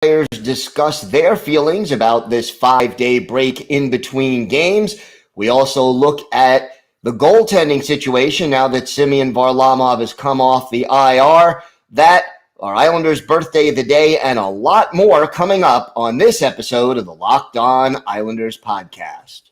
players discuss their feelings about this 5-day break in between games. We also look at the goaltending situation now that Semyon Varlamov has come off the IR. That, our Islanders' birthday of the day, and a lot more coming up on this episode of the Locked On Islanders podcast.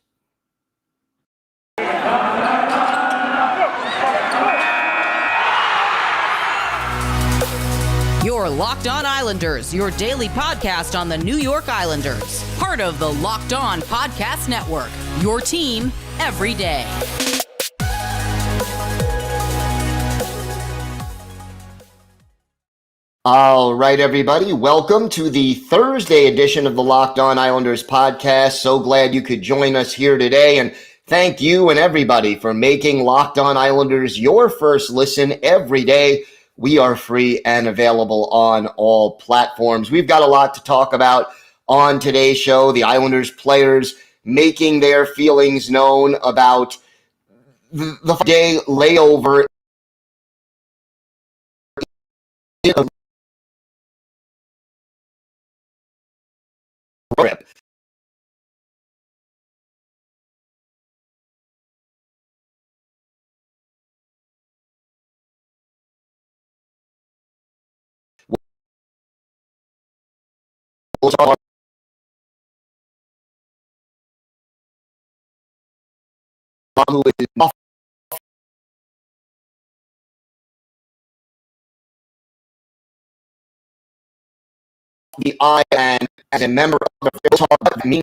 Your Locked On Islanders, your daily podcast on the New York Islanders. Part of the Locked On Podcast Network, your team every day. All right, everybody. Welcome to the Thursday edition of the Locked On Islanders podcast. So glad you could join us here today. And thank you and everybody for making Locked On Islanders your first listen every day. We are free and available on all platforms. We've got a lot to talk about on today's show. The Islanders players making their feelings known about the day layover trip. Who is off the eye, and as a member of the Phil Talk means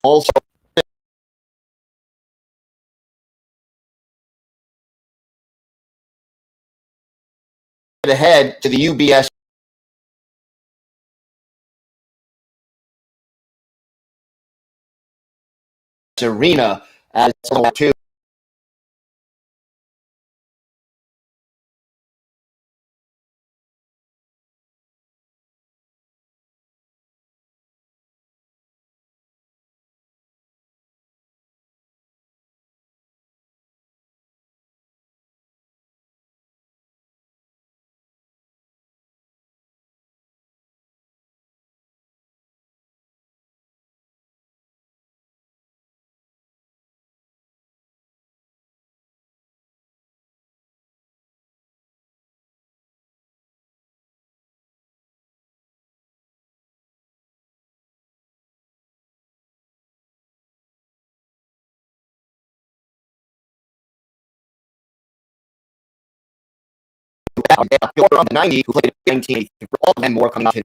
also ahead to the UBS Arena as two. On the 90, who played in 1983, all of them more coming up.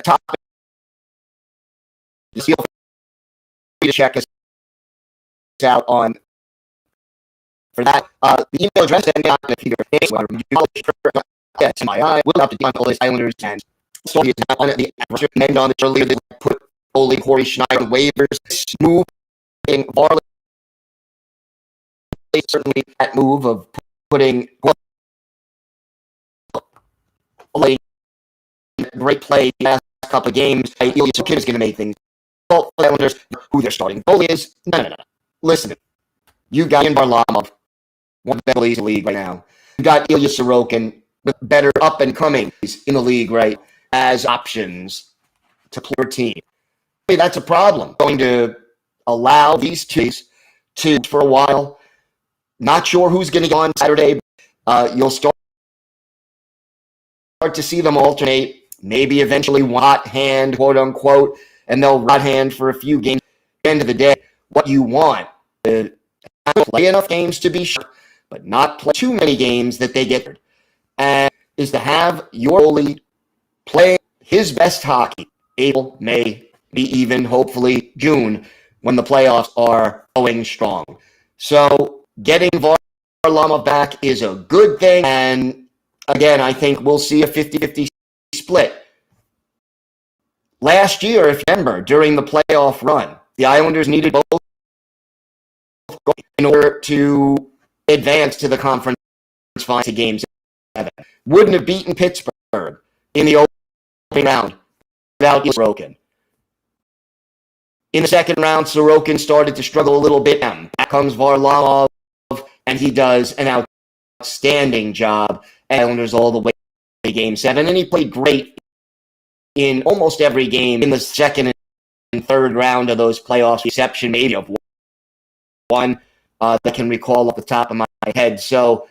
Top, feel free to check us out on for that. The email address and Peter to my eye. We'll have to do on all these Islanders and story is not on the recommend on the earlier they put Goalie Corey Schneider waivers. Move in Varly, certainly that move of putting great play the last couple of games. Ilya Sorokin is going to make things. Well, Islanders, who their starting goalie is. No. Listen, you got in Varlamov, one of the goalies in the league right now. You got Ilya Sorokin, with better up and coming in the league, right, as options to play your team. Hey, that's a problem. Going to allow these two to for a while. Not sure who's going to go on Saturday. You'll start to see them alternate. Maybe eventually hot hand, quote unquote, and they'll right hand for a few games. At the end of the day, what you want is to play enough games to be sure, but not play too many games that they get hurt. And is to have your goalie play his best hockey April, May, maybe even hopefully June when the playoffs are going strong. So getting Varlamov back is a good thing, and again, I think we'll see a 50-50 split. Last year, if you remember, during the playoff run, the Islanders needed both in order to advance to the conference finals to Game 7. Wouldn't have beaten Pittsburgh in the opening round without Sorokin. In the second round, Sorokin started to struggle a little bit. Back comes Varlamov, and he does an outstanding job at Islanders all the way to Game 7. And he played great in almost every game in the second and third round of those playoffs, exception maybe of one that I can recall off the top of my head. So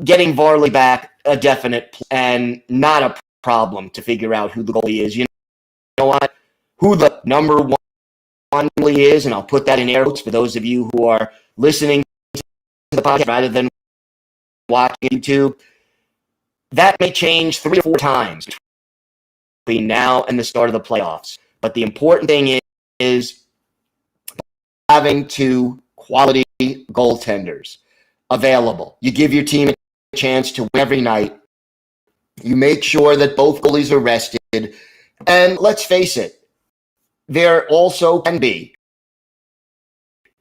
getting Varly back, a definite and not a problem to figure out who the goalie is. You know what? Who the number one goalie is, and I'll put that in air quotes for those of you who are listening to the podcast rather than watching YouTube. That may change 3 or 4 times between now and the start of the playoffs. But the important thing is having 2 quality goaltenders available. You give your team a chance to win every night. You make sure that both goalies are rested. And let's face it, there also can be,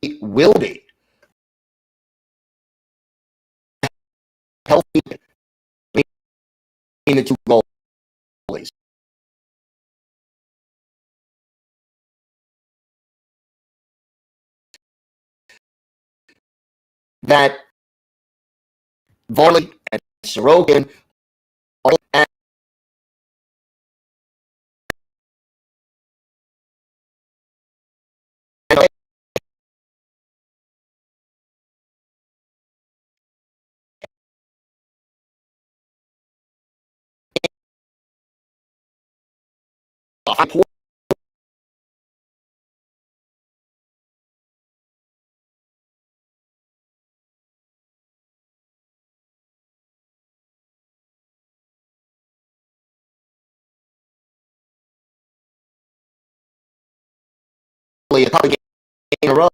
it will be, healthy between the 2 goalies. That Varly and Sorokin are a couple games in a row.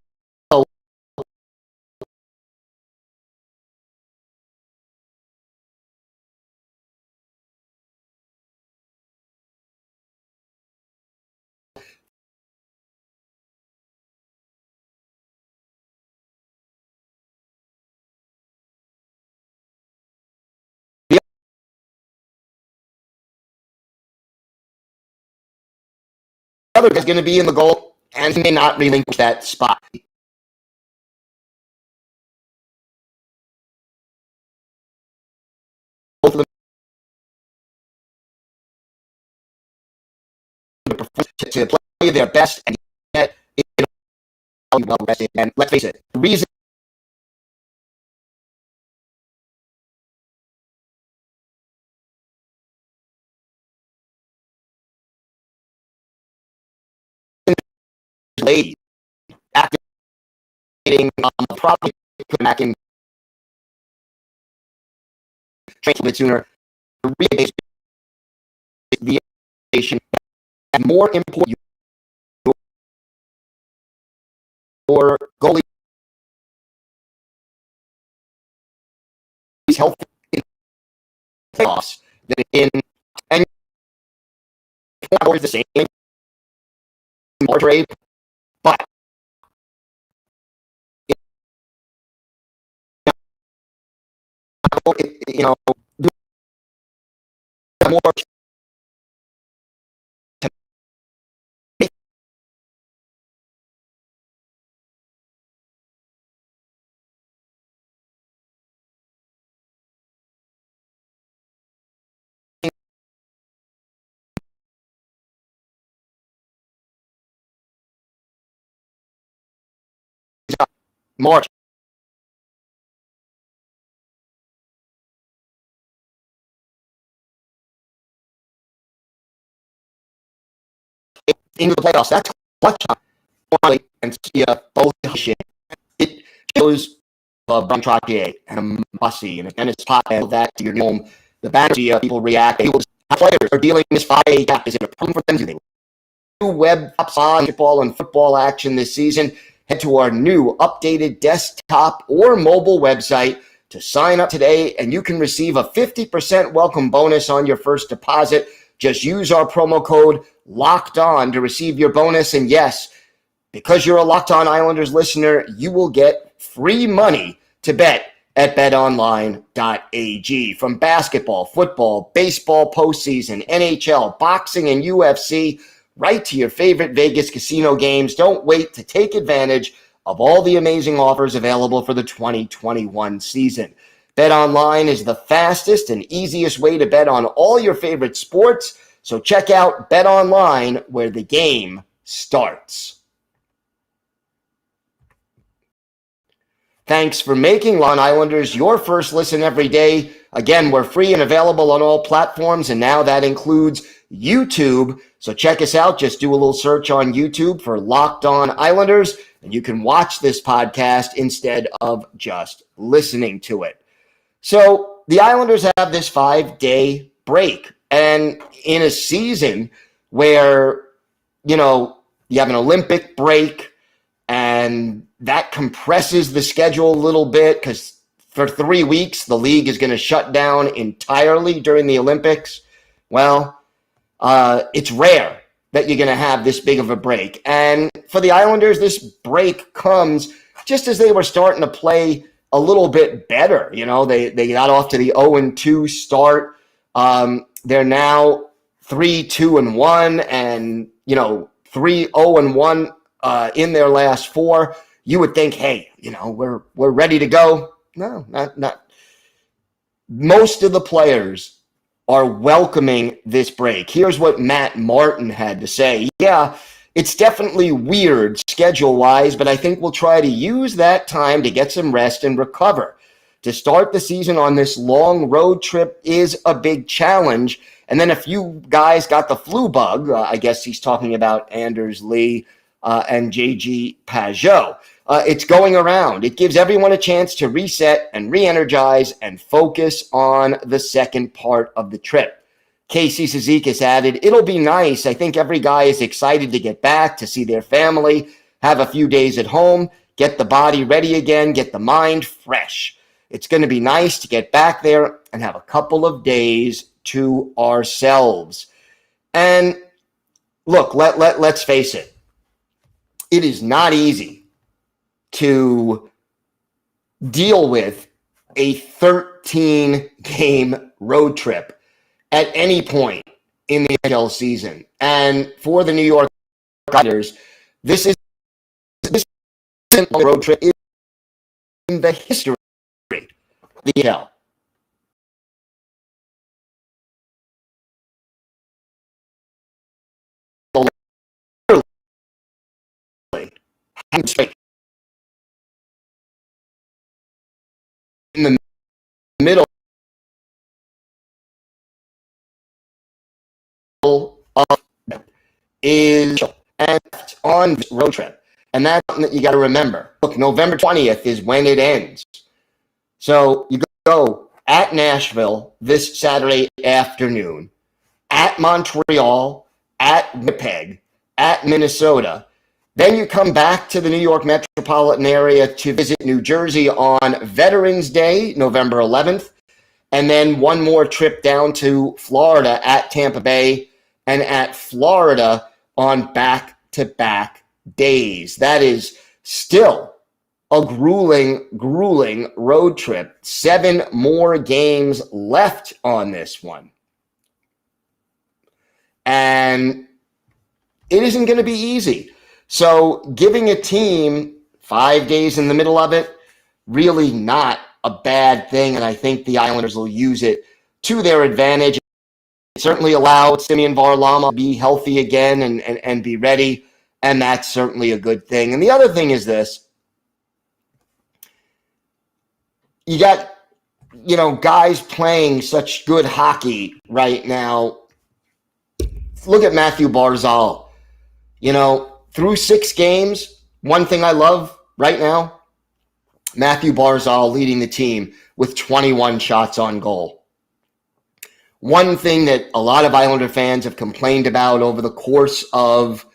The other is going to be in the goal, and he may not relinquish that spot. Both of them to play their best, and yet well rested. And let's face it, the reason late activating probably put back in train a bit sooner. The aviation and more important, your goalie is healthy in playoffs than in and the same more trade, but you know, more March into the playoffs. That's clutch time. And see both shit. It shows Brian Trottier and Bussy and Dennis Pot and that to your home. The banner people react. Players are dealing with this 5A gap. Is it a problem for them? Do they do web basketball and football action this season? Head to our new updated desktop or mobile website, to sign up today, and you can receive a 50% welcome bonus on your first deposit. Just use our promo code LOCKEDON to receive your bonus. And yes, because you're a Locked On Islanders listener, you will get free money to bet at betonline.ag. From basketball, football, baseball postseason, NHL, boxing, and UFC, right to your favorite Vegas casino games. Don't wait to take advantage of all the amazing offers available for the 2021 season. BetOnline is the fastest and easiest way to bet on all your favorite sports. So check out BetOnline, where the game starts. Thanks for making Locked On Islanders your first listen every day. Again, we're free and available on all platforms, and now that includes YouTube. So check us out. Just do a little search on YouTube for Locked On Islanders, and you can watch this podcast instead of just listening to it. So the Islanders have this 5-day break, and in a season where, you have an Olympic break, and that compresses the schedule a little bit because for 3 weeks, the league is going to shut down entirely during the Olympics. Well, it's rare that you're going to have this big of a break. And for the Islanders, this break comes just as they were starting to play a little bit better. They got off to the 0-2 start. They're now 3-2-1 and 3-0-1 in their last 4. You would think, hey, we're ready to go. No, not. Most of the players are welcoming this break. Here's what Matt Martin had to say. Yeah, it's definitely weird schedule-wise, but I think we'll try to use that time to get some rest and recover. To start the season on this long road trip is a big challenge. And then a few guys got the flu bug. I guess he's talking about Anders Lee and JG Pajot. It's going around. It gives everyone a chance to reset and re-energize and focus on the second part of the trip. Casey Cizikas added, it'll be nice. I think every guy is excited to get back, to see their family, have a few days at home, get the body ready again, get the mind fresh. It's going to be nice to get back there and have a couple of days to ourselves. And look, let's face it. It is not easy to deal with a 13-game road trip at any point in the NHL season. And for the New York Islanders, this road trip in the history of the NHL. Straight in the middle of is and on this road trip. And that's something that you got to remember. Look, November 20th is when it ends. So you go at Nashville this Saturday afternoon, at Montreal, at Winnipeg, at Minnesota. Then you come back to the New York metropolitan area to visit New Jersey on Veterans Day, November 11th. And then one more trip down to Florida at Tampa Bay and at Florida on back-to-back days. That is still a grueling road trip. 7 more games left on this one. And it isn't going to be easy. So giving a team 5 days in the middle of it, really not a bad thing, and I think the Islanders will use it to their advantage. It certainly allowed Semyon Varlamov to be healthy again and be ready, and that's certainly a good thing. And the other thing is this. You got, guys playing such good hockey right now. Look at Mathew Barzal. Through 6 games, one thing I love right now, Mathew Barzal leading the team with 21 shots on goal. One thing that a lot of Islander fans have complained about over the course of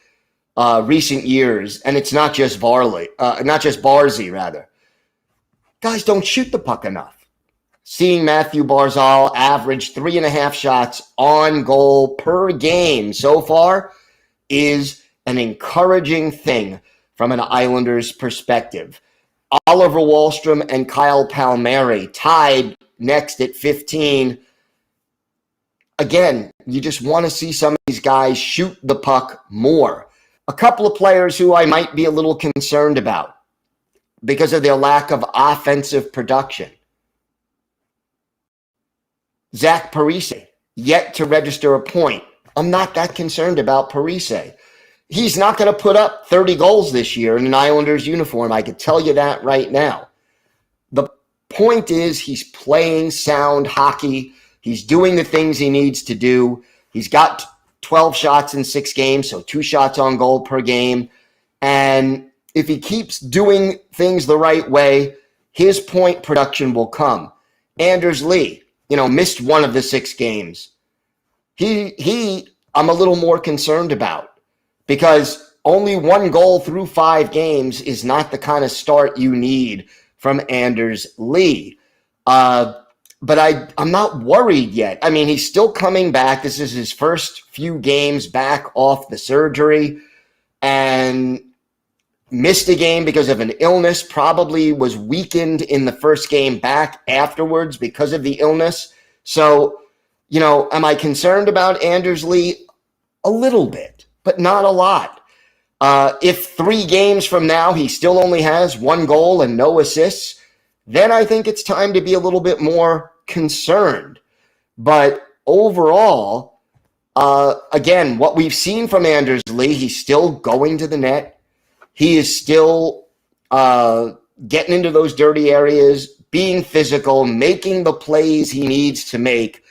recent years, and it's not just Varly, not just Barzy, rather. Guys don't shoot the puck enough. seeing Mathew Barzal average 3.5 shots on goal per game so far is an encouraging thing from an Islanders perspective. Oliver Wahlstrom and Kyle Palmieri tied next at 15. Again, you just want to see some of these guys shoot the puck more. A couple of players who I might be a little concerned about because of their lack of offensive production. Zach Parise, yet to register a point. I'm not that concerned about Parise. He's not going to put up 30 goals this year in an Islanders uniform. I can tell you that right now. The point is he's playing sound hockey. He's doing the things he needs to do. He's got 12 shots in 6 games, so 2 shots on goal per game. And if he keeps doing things the right way, his point production will come. Anders Lee, missed 1 of the 6 games. He I'm a little more concerned about because only 1 goal through 5 games is not the kind of start you need from Anders Lee. But I'm not worried yet. I mean, he's still coming back. This is his first few games back off the surgery and missed a game because of an illness, probably was weakened in the first game back afterwards because of the illness. So, am I concerned about Anders Lee? A little bit, but not a lot. If 3 games from now he still only has 1 goal and no assists, then I think it's time to be a little bit more concerned. But overall, again, what we've seen from Anders Lee, he's still going to the net. He is still getting into those dirty areas, being physical, making the plays he needs to make.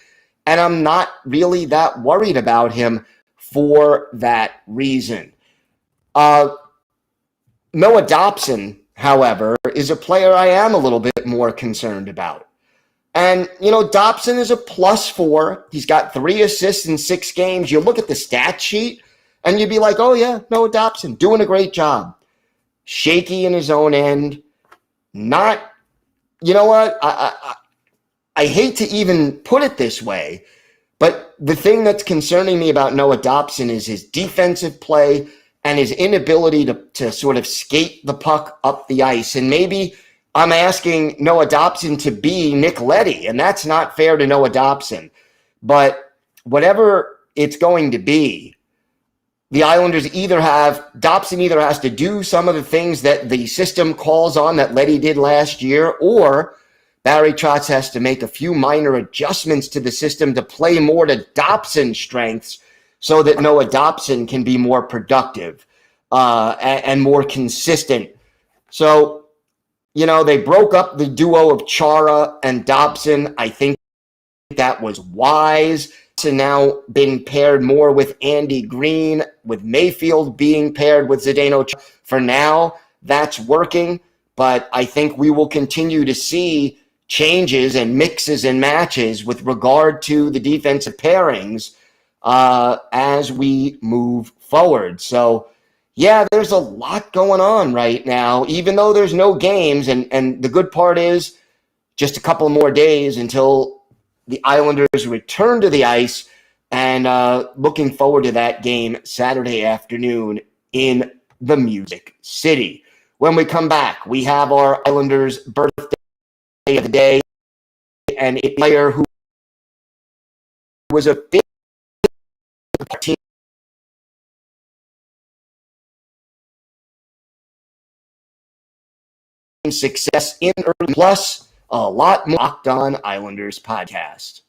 And I'm not really that worried about him for that reason. Noah Dobson, however, is a player I am a little bit more concerned about. And, Dobson is a +4. He's got 3 assists in 6 games. You look at the stat sheet, and you'd be like, oh, yeah, Noah Dobson, doing a great job. Shaky in his own end. Not, what? I hate to even put it this way, but the thing that's concerning me about Noah Dobson is his defensive play and his inability to sort of skate the puck up the ice. And maybe I'm asking Noah Dobson to be Nick Leddy, and that's not fair to Noah Dobson. But whatever it's going to be, the Islanders Dobson either has to do some of the things that the system calls on that Leddy did last year, or Barry Trotz has to make a few minor adjustments to the system to play more to Dobson's strengths so that Noah Dobson can be more productive and more consistent. So, they broke up the duo of Chara and Dobson. I think that was wise. To now been paired more with Andy Green, with Mayfield being paired with Zdeno. For now, that's working, but I think we will continue to see changes and mixes and matches with regard to the defensive pairings as we move forward. So, yeah, there's a lot going on right now, even though there's no games. And the good part is just a couple more days until the Islanders return to the ice, and looking forward to that game Saturday afternoon in the Music City. When we come back, we have our Islanders birthday of the day and a player who was a big team success in early, plus a lot more Locked On Islanders podcast.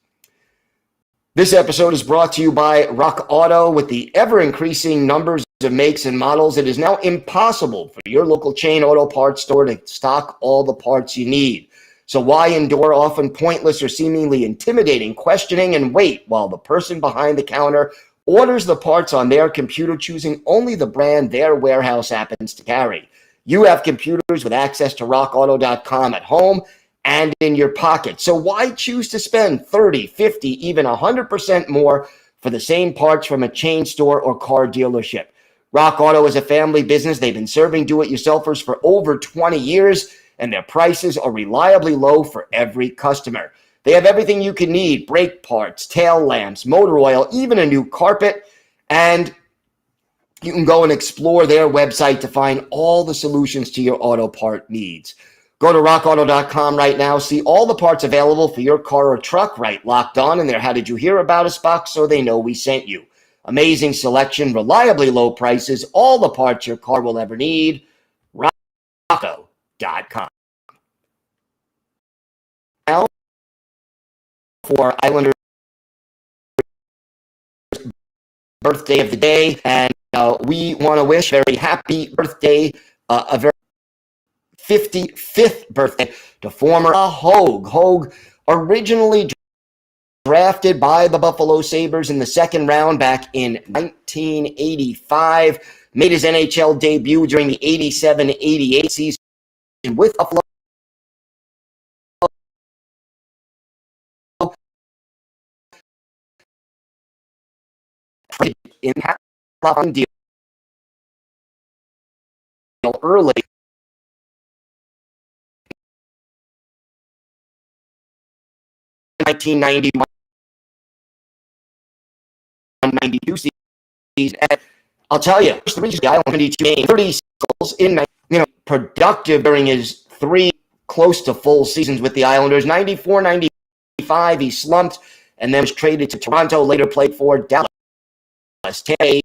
This episode is brought to you by Rock Auto. With the ever-increasing numbers of makes and models, it is now impossible for your local chain auto parts store to stock all the parts you need. So why endure often pointless or seemingly intimidating questioning and wait while the person behind the counter orders the parts on their computer, choosing only the brand their warehouse happens to carry? You have computers with access to rockauto.com at home and in your pocket. So why choose to spend 30, 50, even 100% more for the same parts from a chain store or car dealership? Rock Auto is a family business. They've been serving do-it-yourselfers for over 20 years, and their prices are reliably low for every customer. They have everything you can need: brake parts, tail lamps, motor oil, even a new carpet. And you can go and explore their website to find all the solutions to your auto part needs. Go to rockauto.com right now. See all the parts available for your car or truck right locked on in their How Did You Hear About Us box so they know we sent you. Amazing selection, reliably low prices, all the parts your car will ever need. rockauto.com. Now for Islanders' birthday of the day, and we want to wish a very happy birthday, a very 55th birthday to former Hogue. Hogue, originally drafted by the Buffalo Sabres in the second round back in 1985, made his NHL debut during the 87-88 season with Buffalo. In that deal early. 1991-92 season. And I'll tell you, the reason the Islanders each game 30 goals in, productive during his three close to full seasons with the Islanders. 94-95, he slumped and then was traded to Toronto. Later played for Dallas, Tampa,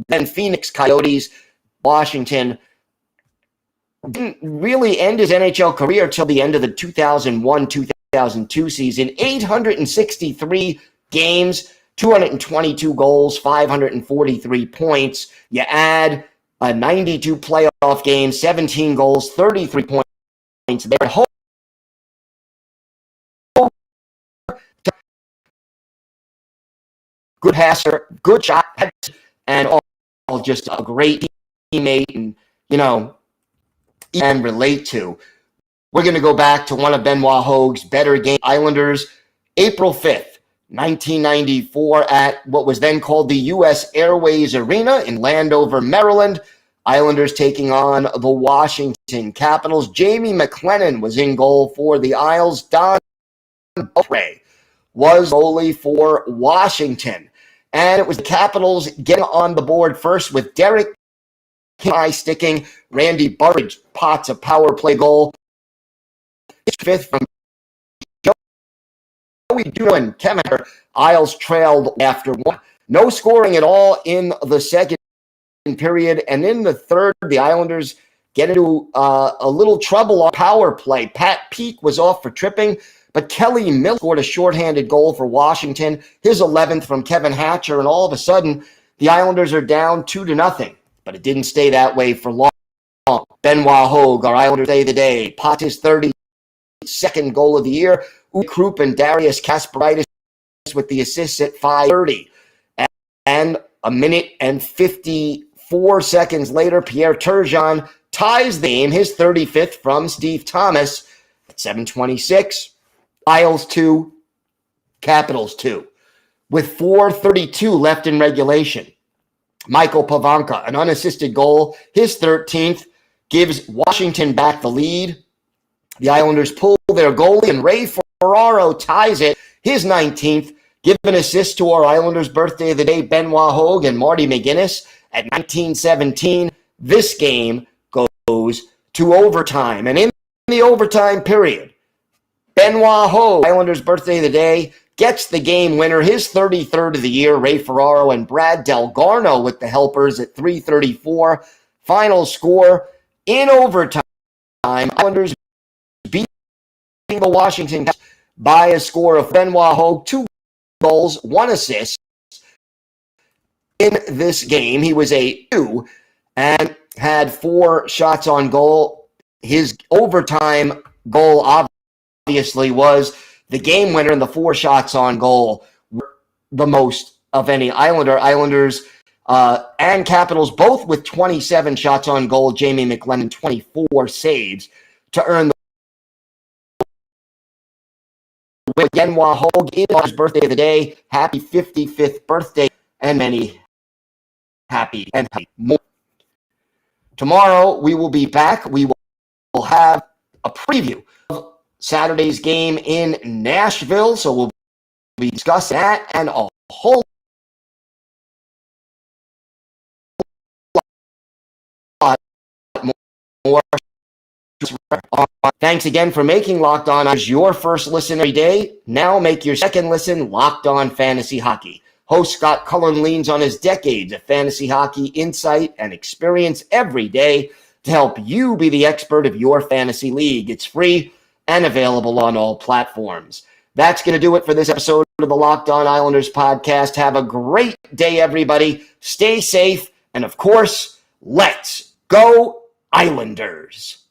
then Phoenix Coyotes, Washington. Didn't really end his NHL career till the end of the 2001-2002 season. 863 games, 222 goals, 543 points. You add a 92 playoff games, 17 goals, 33 points there. Good passer, good shot, and all just a great teammate, and and relate to. We're going to go back to one of Benoit Hogue's better games. Islanders, April 5th, 1994, at what was then called the UBS Arena in Landover, Maryland. Islanders taking on the Washington Capitals. Jamie McLennan was in goal for the Isles. Don Beaupre was goalie for Washington. And it was the Capitals getting on the board first with Derek high sticking. Randy Burridge pots a power play goal. Fifth from Joey Duno and Kemeter. Isles trailed after one. No scoring at all in the second period. And in the third, the Islanders get into a little trouble on power play. Pat Peake was off for tripping, but Kelly Miller scored a shorthanded goal for Washington, his 11th from Kevin Hatcher, and all of a sudden, the Islanders are down 2-0. But it didn't stay that way for long. Benoit Hogue, our Islanders Day of the Day, pot his 32nd goal of the year. Uwe Krupp and Darius Kasparaitis with the assists at 5:30. And a minute and 54 seconds later, Pierre Turgeon ties the game, his 35th from Steve Thomas at 7:26. Isles 2, Capitals 2. With 4:32 left in regulation, Michael Pavanka, an unassisted goal, his 13th, gives Washington back the lead. The Islanders pull their goalie, and Ray Ferraro ties it, his 19th. Give an assist to our Islanders' birthday of the day, Benoit Hogue and Marty McGuinness at 19:17. This game goes to overtime. And in the overtime period, Benoit Hogue, Islanders' birthday of the day, gets the game winner, his 33rd of the year. Ray Ferraro and Brad Delgarno with the helpers at 3:34. Final score in overtime. Islanders beat the Washington Capitals by a score of Benoit Hogue, 2 goals, 1 assist. In this game, he was a 2 and had 4 shots on goal. His overtime goal obviously was the game winner, and the 4 shots on goal were the most of any Islander. Islanders and Capitals both with 27 shots on goal. Jamie McLennan 24 saves to earn the win. Benoit Hogue is his birthday of the day. Happy 55th birthday, and many happy and happy more. Tomorrow we will be back. We will have a preview of Saturday's game in Nashville. So we'll be discussing that and a whole lot more. Thanks again for making Locked On as your first listen every day. Now make your second listen Locked On Fantasy Hockey. Host Scott Cullen leans on his decades of fantasy hockey insight and experience every day to help you be the expert of your fantasy league. It's free and available on all platforms. That's going to do it for this episode of the Locked On Islanders podcast. Have a great day, everybody. Stay safe. And of course, let's go Islanders.